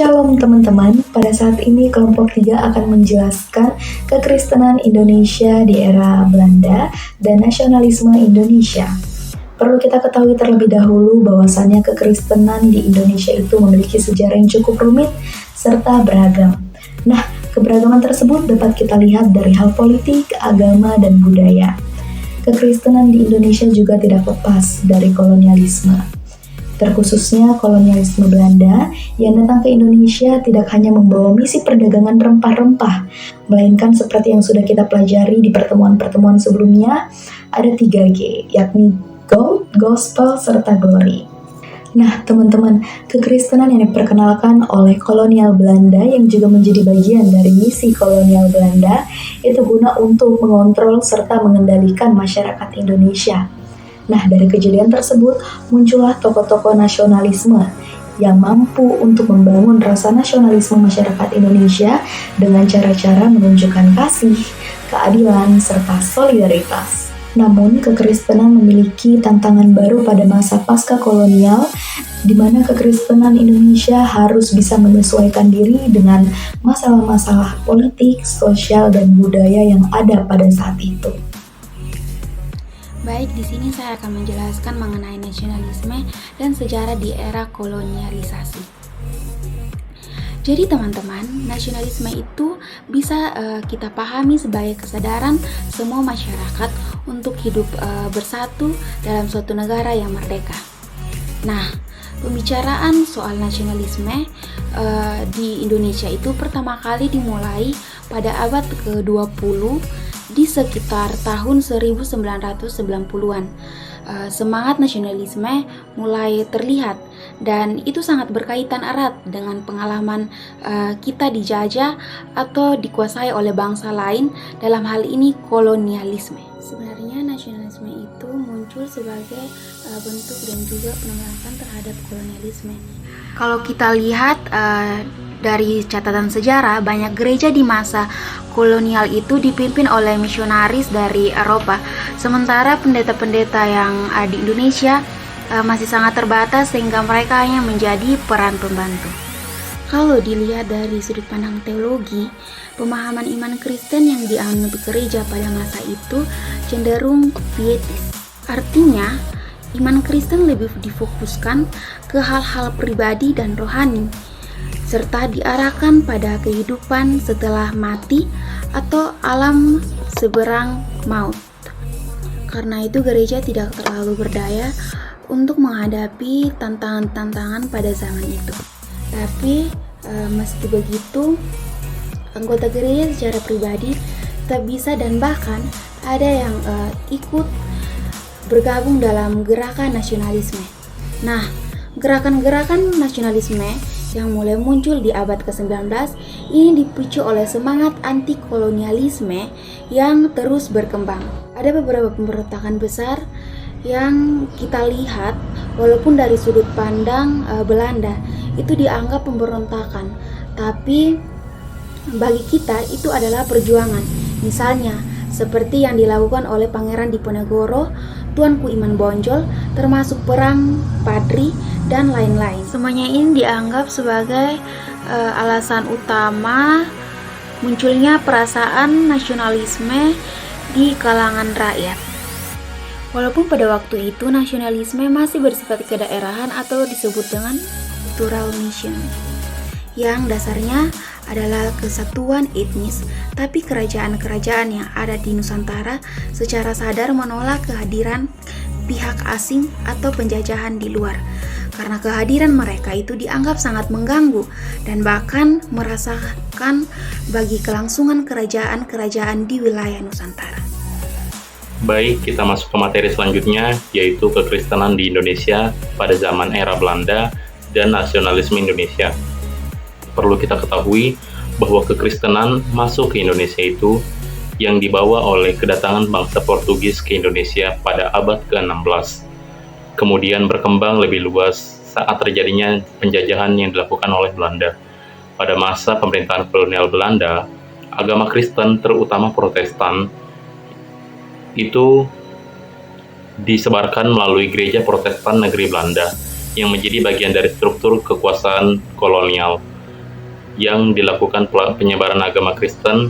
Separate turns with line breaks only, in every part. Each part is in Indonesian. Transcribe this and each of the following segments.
Shalom teman-teman, pada saat ini kelompok 3 akan menjelaskan kekristenan Indonesia di era Belanda dan nasionalisme Indonesia. Perlu kita ketahui terlebih dahulu bahwasannya kekristenan di Indonesia itu memiliki sejarah yang cukup rumit serta beragam. Nah, keberagaman tersebut dapat kita lihat dari hal politik, agama, dan budaya. Kekristenan di Indonesia juga tidak lepas dari kolonialisme. Terkhususnya kolonialisme Belanda yang datang ke Indonesia tidak hanya membawa misi perdagangan rempah-rempah, melainkan seperti yang sudah kita pelajari di pertemuan-pertemuan sebelumnya, ada 3G, yakni Gold, Gospel, serta Glory. Nah, teman-teman, kekristenan yang diperkenalkan oleh kolonial Belanda yang juga menjadi bagian dari misi kolonial Belanda itu guna untuk mengontrol serta mengendalikan masyarakat Indonesia. Nah, dari kejadian tersebut muncullah tokoh-tokoh nasionalisme yang mampu untuk membangun rasa nasionalisme masyarakat Indonesia dengan cara-cara menunjukkan kasih, keadilan, serta solidaritas. Namun, kekristenan memiliki tantangan baru pada masa pasca kolonial, di mana kekristenan Indonesia harus bisa menyesuaikan diri dengan masalah-masalah politik, sosial, dan budaya yang ada pada saat itu.
Baik, di sini saya akan menjelaskan mengenai nasionalisme dan sejarah di era kolonialisasi. Jadi teman-teman, nasionalisme itu bisa kita pahami sebagai kesadaran semua masyarakat untuk hidup bersatu dalam suatu negara yang merdeka. Nah, pembicaraan soal nasionalisme di Indonesia itu pertama kali dimulai pada abad ke-20 di sekitar tahun 1990-an. Semangat nasionalisme mulai terlihat dan itu sangat berkaitan erat dengan pengalaman kita dijajah atau dikuasai oleh bangsa lain, dalam hal ini kolonialisme. Sebenarnya nasionalisme itu muncul sebagai bentuk dan juga penolakan terhadap kolonialisme. Kalau kita lihat dari catatan sejarah, banyak gereja di masa kolonial itu dipimpin oleh misionaris dari Eropa, sementara pendeta-pendeta yang ada di Indonesia masih sangat terbatas sehingga mereka hanya menjadi peran pembantu. Kalau dilihat dari sudut pandang teologi, pemahaman iman Kristen yang dianut gereja pada masa itu cenderung pietis. Artinya, iman Kristen lebih difokuskan ke hal-hal pribadi dan rohani, serta diarahkan pada kehidupan setelah mati atau alam seberang maut. Karena itu gereja tidak terlalu berdaya untuk menghadapi tantangan-tantangan pada zaman itu. Tapi meski begitu, anggota gereja secara pribadi tetap bisa dan bahkan ada yang ikut bergabung dalam gerakan nasionalisme. Nah, gerakan-gerakan nasionalisme yang mulai muncul di abad ke-19 ini dipicu oleh semangat anti-kolonialisme yang terus berkembang. Ada beberapa pemberontakan besar yang kita lihat walaupun dari sudut pandang Belanda itu dianggap pemberontakan, tapi bagi kita itu adalah perjuangan. Misalnya seperti yang dilakukan oleh Pangeran Diponegoro, Tuanku Iman Bonjol, termasuk perang Padri dan lain-lain. Semuanya ini dianggap sebagai alasan utama munculnya perasaan nasionalisme di kalangan rakyat. Walaupun pada waktu itu nasionalisme masih bersifat kedaerahan atau disebut dengan cultural mission, yang dasarnya adalah kesatuan etnis, tapi kerajaan-kerajaan yang ada di Nusantara secara sadar menolak kehadiran pihak asing atau penjajahan di luar, karena kehadiran mereka itu dianggap sangat mengganggu dan bahkan merasakan bagi kelangsungan kerajaan-kerajaan di wilayah Nusantara.
Baik, kita masuk ke materi selanjutnya, yaitu kekristenan di Indonesia pada zaman era Belanda dan nasionalisme Indonesia. Perlu kita ketahui bahwa kekristenan masuk ke Indonesia itu yang dibawa oleh kedatangan bangsa Portugis ke Indonesia pada abad ke-16. Kemudian berkembang lebih luas saat terjadinya penjajahan yang dilakukan oleh Belanda. Pada masa pemerintahan kolonial Belanda, agama Kristen, terutama Protestan, itu disebarkan melalui gereja Protestan negeri Belanda yang menjadi bagian dari struktur kekuasaan kolonial. yang dilakukan penyebaran agama Kristen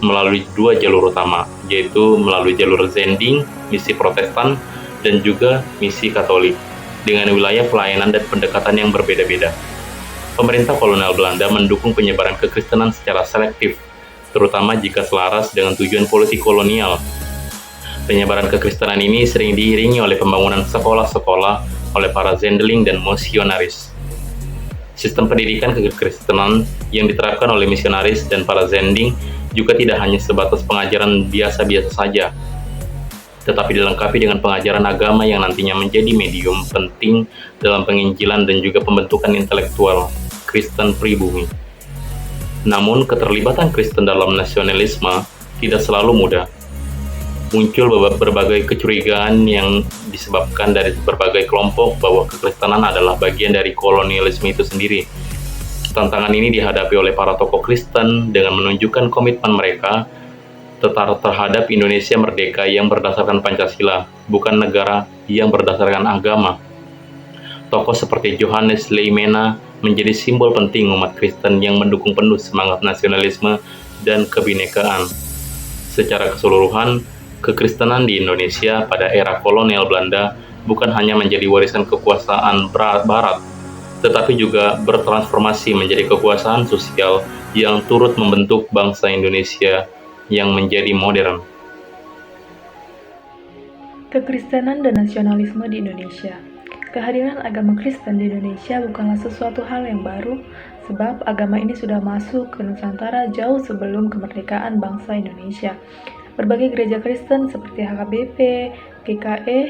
melalui dua jalur utama, yaitu melalui jalur Zending, misi Protestan, dan juga misi Katolik, dengan wilayah pelayanan dan pendekatan yang berbeda-beda. Pemerintah kolonial Belanda mendukung penyebaran kekristenan secara selektif, terutama jika selaras dengan tujuan politik kolonial. Penyebaran kekristenan ini sering diiringi oleh pembangunan sekolah-sekolah oleh para zendeling dan misionaris. Sistem pendidikan kekristenan yang diterapkan oleh misionaris dan para zending juga tidak hanya sebatas pengajaran biasa-biasa saja, tetapi dilengkapi dengan pengajaran agama yang nantinya menjadi medium penting dalam penginjilan dan juga pembentukan intelektual Kristen pribumi. Namun, keterlibatan Kristen dalam nasionalisme tidak selalu mudah. Muncul berbagai kecurigaan yang disebabkan dari berbagai kelompok bahwa kekristenan adalah bagian dari kolonialisme itu sendiri. Tantangan ini dihadapi oleh para tokoh Kristen dengan menunjukkan komitmen mereka terhadap Indonesia merdeka yang berdasarkan Pancasila, bukan negara yang berdasarkan agama. Tokoh seperti Johannes Leimena menjadi simbol penting umat Kristen yang mendukung penuh semangat nasionalisme dan kebinekaan. Secara keseluruhan, kekristenan di Indonesia pada era kolonial Belanda bukan hanya menjadi warisan kekuasaan Barat, tetapi juga bertransformasi menjadi kekuasaan sosial yang turut membentuk bangsa Indonesia yang menjadi modern.
Kekristenan dan nasionalisme di Indonesia. Kehadiran agama Kristen di Indonesia bukanlah sesuatu hal yang baru, sebab agama ini sudah masuk ke Nusantara jauh sebelum kemerdekaan bangsa Indonesia. Berbagai gereja Kristen seperti HKBP, GKE,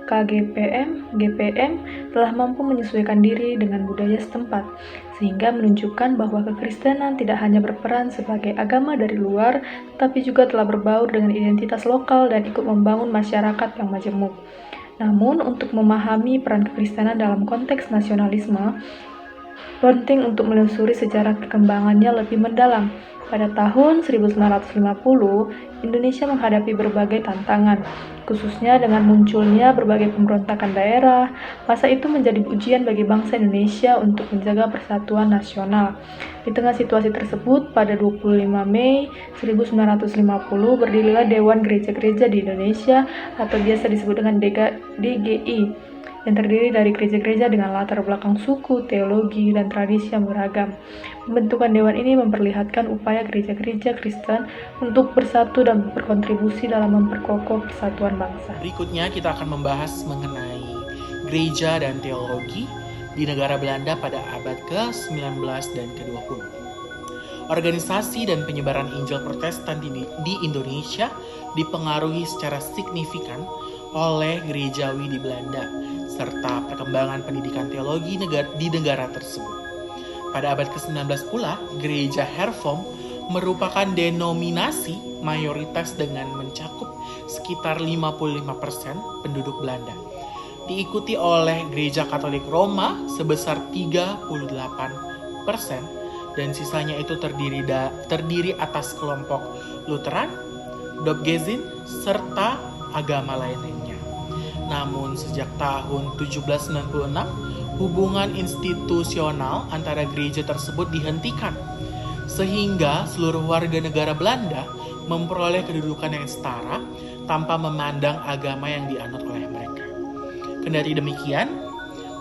KGPM, GPM telah mampu menyesuaikan diri dengan budaya setempat, sehingga menunjukkan bahwa kekristenan tidak hanya berperan sebagai agama dari luar, tetapi juga telah berbaur dengan identitas lokal dan ikut membangun masyarakat yang majemuk. Namun, untuk memahami peran kekristenan dalam konteks nasionalisme, penting untuk menelusuri sejarah perkembangannya lebih mendalam. Pada tahun 1950, Indonesia menghadapi berbagai tantangan, khususnya dengan munculnya berbagai pemberontakan daerah. Masa itu menjadi ujian bagi bangsa Indonesia untuk menjaga persatuan nasional. Di tengah situasi tersebut, pada 25 Mei 1950 berdirilah Dewan Gereja-Gereja di Indonesia atau biasa disebut dengan DGI, yang terdiri dari gereja-gereja dengan latar belakang suku, teologi, dan tradisi yang beragam. Pembentukan dewan ini memperlihatkan upaya gereja-gereja Kristen untuk bersatu dan berkontribusi dalam memperkokoh persatuan bangsa.
Berikutnya kita akan membahas mengenai gereja dan teologi di negara Belanda pada abad ke-19 dan ke-20. Organisasi dan penyebaran Injil Protestan di Indonesia dipengaruhi secara signifikan oleh gerejawi di Belanda, serta perkembangan pendidikan teologi di negara tersebut. Pada abad ke-19 pula, gereja Hervorm merupakan denominasi mayoritas dengan mencakup sekitar 55% penduduk Belanda. Diikuti oleh gereja Katolik Roma sebesar 38%, dan sisanya itu terdiri atas kelompok Lutheran, Dobgezin, serta agama lainnya. Namun sejak tahun 1796, hubungan institusional antara gereja tersebut dihentikan, sehingga seluruh warga negara Belanda memperoleh kedudukan yang setara tanpa memandang agama yang dianut oleh mereka. Kendati demikian,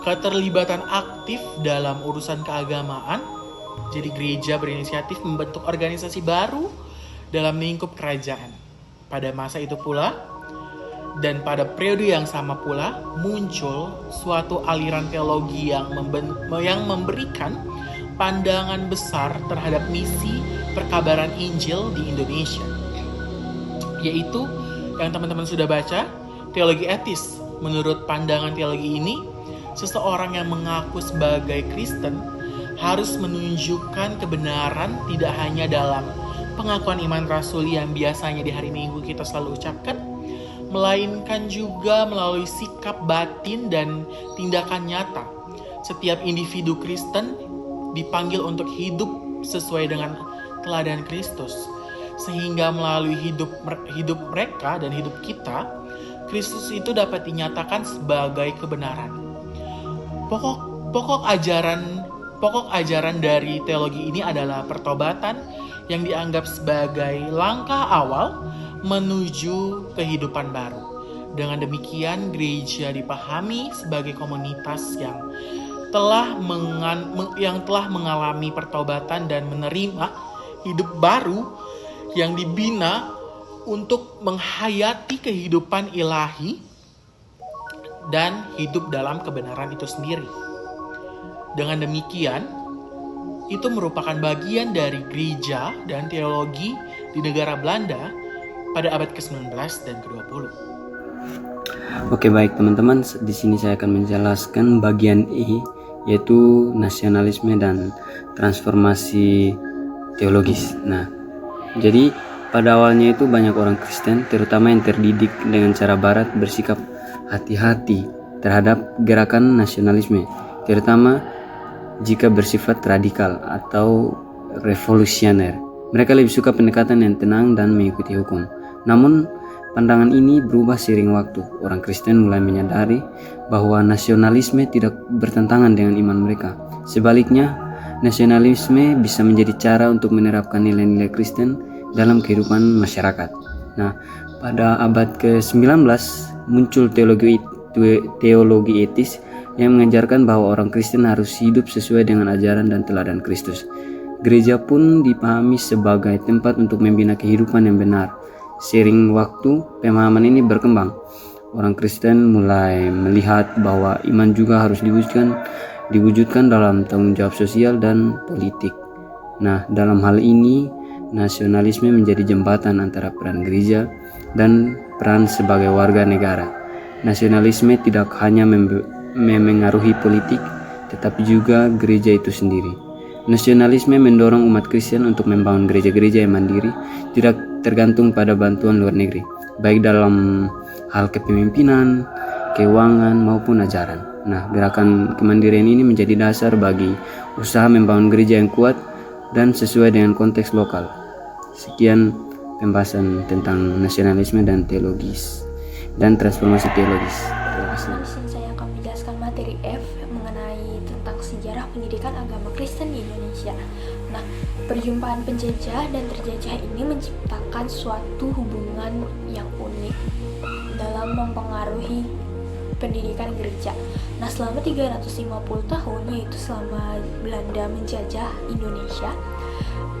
keterlibatan aktif dalam urusan keagamaan, jadi gereja berinisiatif membentuk organisasi baru dalam lingkup kerajaan. Pada masa itu pula, dan pada periode yang sama pula, muncul suatu aliran teologi yang memberikan pandangan besar terhadap misi perkabaran Injil di Indonesia, yaitu yang teman-teman sudah baca, teologi etis. Menurut pandangan teologi ini, seseorang yang mengaku sebagai Kristen harus menunjukkan kebenaran tidak hanya dalam pengakuan iman rasuli yang biasanya di hari Minggu kita selalu ucapkan, melainkan juga melalui sikap batin dan tindakan nyata. Setiap individu Kristen dipanggil untuk hidup sesuai dengan teladan Kristus, sehingga melalui hidup mereka dan hidup kita, Kristus itu dapat dinyatakan sebagai kebenaran. Pokok ajaran Pokok ajaran dari teologi ini adalah pertobatan yang dianggap sebagai langkah awal menuju kehidupan baru. Dengan demikian, gereja dipahami sebagai komunitas yang telah mengalami pertobatan dan menerima hidup baru yang dibina untuk menghayati kehidupan ilahi dan hidup dalam kebenaran itu sendiri. Dengan demikian, itu merupakan bagian dari gereja dan teologi di negara Belanda pada abad ke-19 dan ke-20.
Oke, baik teman-teman, di sini saya akan menjelaskan bagian E, yaitu nasionalisme dan transformasi teologis. Nah, jadi pada awalnya itu banyak orang Kristen, terutama yang terdidik dengan cara barat, bersikap hati-hati terhadap gerakan nasionalisme, terutama jika bersifat radikal atau revolusioner. Mereka lebih suka pendekatan yang tenang dan mengikuti hukum. Namun, pandangan ini berubah seiring waktu. Orang Kristen mulai menyadari bahwa nasionalisme tidak bertentangan dengan iman mereka. Sebaliknya, nasionalisme bisa menjadi cara untuk menerapkan nilai-nilai Kristen dalam kehidupan masyarakat. Nah, pada abad ke-19 muncul teologi etis yang mengajarkan bahwa orang Kristen harus hidup sesuai dengan ajaran dan teladan Kristus. Gereja pun dipahami sebagai tempat untuk membina kehidupan yang benar. Seiring waktu, pemahaman ini berkembang. Orang Kristen mulai melihat bahwa iman juga harus diwujudkan dalam tanggung jawab sosial dan politik. Nah, dalam hal ini, nasionalisme menjadi jembatan antara peran gereja dan peran sebagai warga negara. Nasionalisme tidak hanya memengaruhi politik, tetapi juga gereja itu sendiri. Nasionalisme mendorong umat Kristen untuk membangun gereja-gereja yang mandiri, tidak tergantung pada bantuan luar negeri, baik dalam hal kepemimpinan, keuangan, maupun ajaran. Nah, gerakan kemandirian ini menjadi dasar bagi usaha membangun gereja yang kuat dan sesuai dengan konteks lokal. Sekian pembahasan tentang nasionalisme dan teologis dan transformasi teologis.
Di sini saya akan menjelaskan materi F mengenai tentang sejarah pendidikan agama Kristen di Indonesia. Nah, perjumpaan penjajah dan terjajah ini menciptakan suatu hubungan yang unik dalam mempengaruhi pendidikan gereja. Nah, selama 350 tahun, yaitu selama Belanda menjajah Indonesia,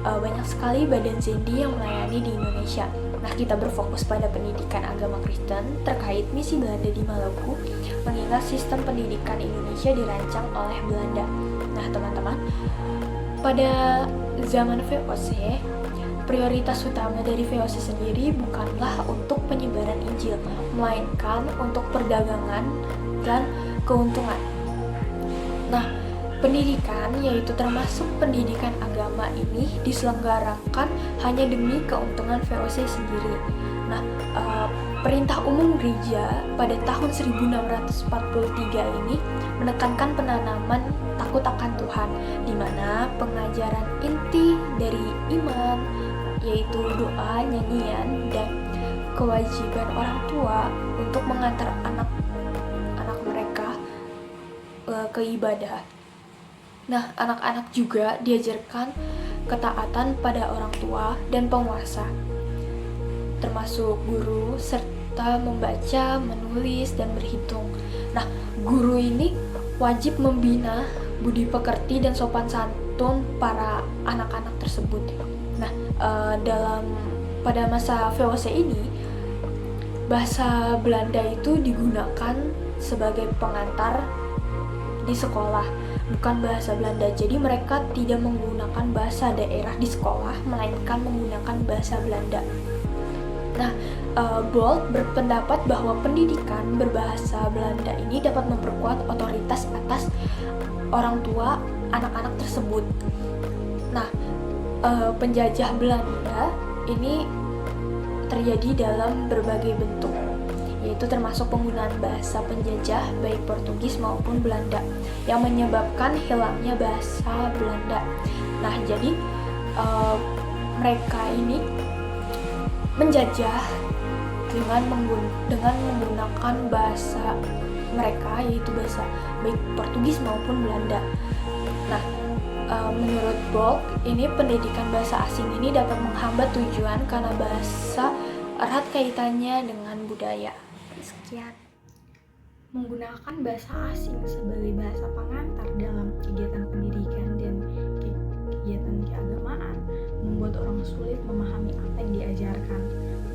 banyak sekali badan zendi yang melayani di Indonesia. Nah, kita berfokus pada pendidikan agama Kristen terkait misi Belanda di Maluku, mengingat sistem pendidikan Indonesia dirancang oleh Belanda. Nah, teman-teman, pada zaman VOC, prioritas utama dari VOC sendiri bukanlah untuk penyebaran Injil, melainkan untuk perdagangan dan keuntungan. Nah, pendidikan, yaitu termasuk pendidikan agama ini, diselenggarakan hanya demi keuntungan VOC sendiri. Nah, Perintah Umum Gereja pada tahun 1643 ini menekankan penanaman takut akan Tuhan, di mana pengajaran inti dari iman, yaitu doa, nyanyian, dan kewajiban orang tua untuk mengantar anak mereka ke ibadah. Nah, anak-anak juga diajarkan ketaatan pada orang tua dan penguasa, termasuk guru, serta membaca, menulis, dan berhitung. Nah, guru ini wajib membina budi pekerti dan sopan santun para anak-anak tersebut. Nah, pada masa VOC ini, bahasa Belanda itu digunakan sebagai pengantar di sekolah, bukan bahasa Belanda. Jadi mereka tidak menggunakan bahasa daerah di sekolah, melainkan menggunakan bahasa Belanda. Nah, Bolt berpendapat bahwa pendidikan berbahasa Belanda ini dapat memperkuat otoritas atas orang tua anak-anak tersebut. Nah, penjajah Belanda ini terjadi dalam berbagai bentuk, yaitu termasuk penggunaan bahasa penjajah baik Portugis maupun Belanda yang menyebabkan hilangnya bahasa Belanda. Nah, jadi mereka ini menjajah dengan menggunakan bahasa mereka, yaitu bahasa baik Portugis maupun Belanda. Nah, Menurut Brock, ini pendidikan bahasa asing ini dapat menghambat tujuan karena bahasa erat kaitannya dengan budaya. Sekian.
Menggunakan bahasa asing sebagai bahasa pengantar dalam kegiatan pendidikan dan kegiatan keagamaan membuat orang sulit memahami apa yang diajarkan,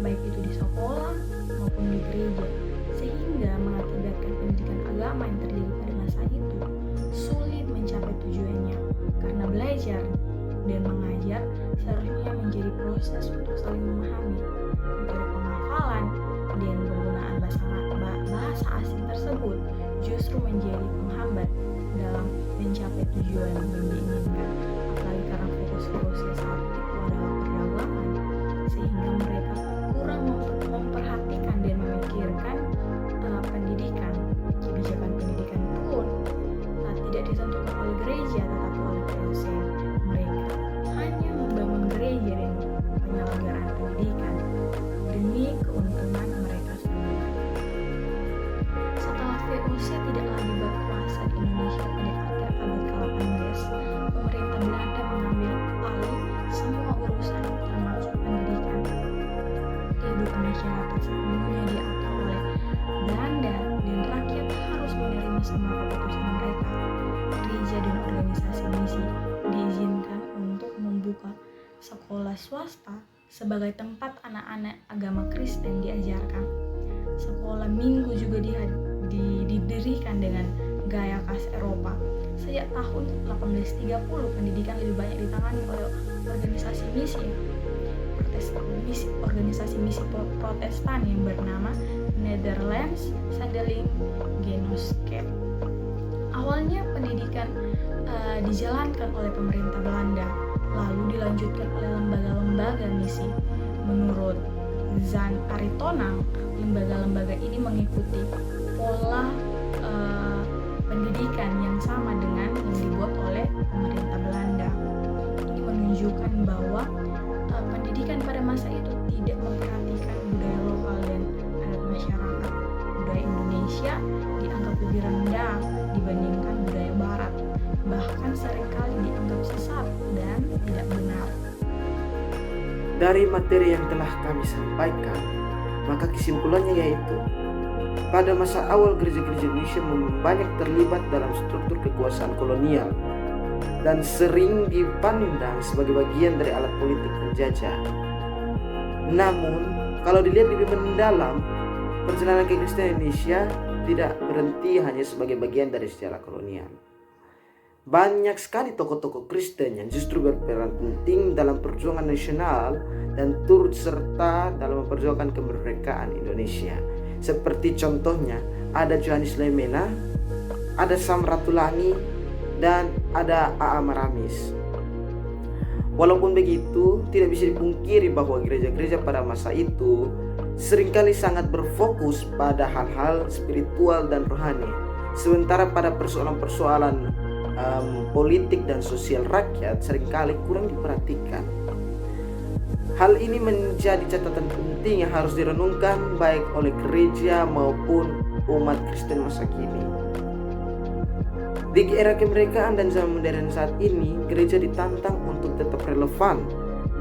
baik itu di sekolah maupun di gereja, sehingga mengakibatkan pendidikan agama yang terjadi pada masa itu sulit mencapai tujuannya, karena belajar dan mengajar seharusnya menjadi proses untuk saling memahami. Metode penghafalan dan penggunaan bahasa asing tersebut justru menjadi penghambat dalam mencapai tujuan yang diinginkan, apalagi karena fokus-fokusnya saat itu adalah perdagangan, sehingga mereka kurang memperhatikan dan memikirkan pendidikan. Kebijakan pendidikan pun tidak ditentukan oleh gereja tetapi oleh POC. Mereka hanya membangun gereja dan penyelenggaraan pendidikan demi keuntungan mereka sendiri. Setelah VOC tidak lagi berkuasa di Indonesia pada akhir abad ke-18, pemerintah Belanda mengambil alih semua urusan termasuk pendidikan. Kehidupan masyarakat sepenuhnya diatur oleh Belanda dan rakyat harus menerima semua keputusan mereka. Gereja dan organisasi misi diizinkan untuk membuka sekolah swasta sebagai tempat anak-anak agama Kristen diajarkan. Sekolah minggu juga didirikan dengan gaya khas Eropa. Sejak tahun 1830, pendidikan lebih banyak ditangani oleh organisasi misi Protestan yang bernama Netherlands Sandeling Genootschap. Awalnya pendidikan dijalankan oleh pemerintah Belanda, lalu dilanjutkan oleh lembaga-lembaga misi. Menurut Jan Aritonang, lembaga-lembaga ini mengikuti pola pendidikan yang sama dengan yang dibuat oleh pemerintah Belanda. Ini menunjukkan bahwa pendidikan pada masa itu tidak memperhatikan budaya lokal dan adat masyarakat. Budaya Indonesia dianggap lebih rendah dibandingkan budaya Barat, bahkan seringkali dianggap sesat dan tidak benar.
Dari materi yang telah kami sampaikan, maka kesimpulannya yaitu pada masa awal gereja-gereja Indonesia banyak terlibat dalam struktur kekuasaan kolonial dan sering dipandang sebagai bagian dari alat politik penjajah. Namun, kalau dilihat lebih mendalam, perjalanan kekristenan Indonesia tidak berhenti hanya sebagai bagian dari sejarah kolonial. Banyak sekali tokoh-tokoh Kristen yang justru berperan penting dalam perjuangan nasional dan turut serta dalam memperjuangkan kemerdekaan Indonesia. Seperti contohnya ada Johannes Lemena, ada Sam Ratulangi, dan ada A.A. Maramis. Walaupun begitu, tidak bisa dipungkiri bahwa gereja-gereja pada masa itu seringkali sangat berfokus pada hal-hal spiritual dan rohani, sementara pada persoalan-persoalan politik dan sosial rakyat seringkali kurang diperhatikan. Hal ini menjadi catatan penting yang harus direnungkan baik oleh gereja maupun umat Kristen masa kini. Di era kemerdekaan dan zaman modern saat ini, gereja ditantang untuk tetap relevan,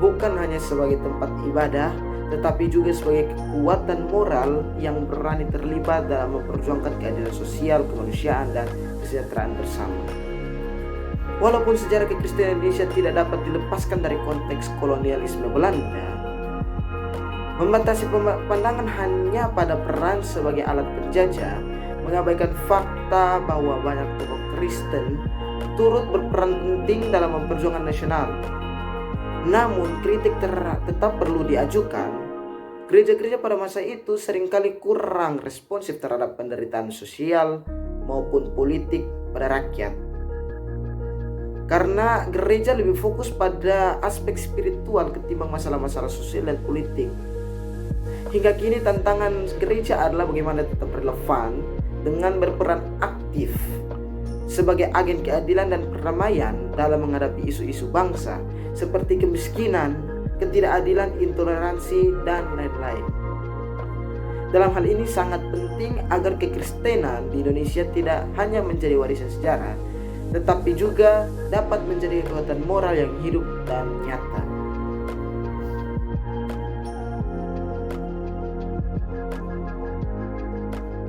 bukan hanya sebagai tempat ibadah, tetapi juga sebagai kekuatan moral yang berani terlibat dalam memperjuangkan keadilan sosial, kemanusiaan, dan kesejahteraan bersama. Walaupun sejarah kekristenan Indonesia tidak dapat dilepaskan dari konteks kolonialisme Belanda, membatasi pandangan hanya pada peran sebagai alat penjajah, mengabaikan fakta bahwa banyak tokoh Kristen turut berperan penting dalam memperjuangkan nasional. Namun kritik tetap perlu diajukan. Gereja-gereja pada masa itu seringkali kurang responsif terhadap penderitaan sosial maupun politik pada rakyat. Karena gereja lebih fokus pada aspek spiritual ketimbang masalah-masalah sosial dan politik. Hingga kini tantangan gereja adalah bagaimana tetap relevan dengan berperan aktif sebagai agen keadilan dan perdamaian dalam menghadapi isu-isu bangsa seperti kemiskinan, ketidakadilan, intoleransi, dan lain-lain. Dalam hal ini sangat penting agar kekristenan di Indonesia tidak hanya menjadi warisan sejarah, tetapi juga dapat menjadi kekuatan moral yang hidup dan nyata.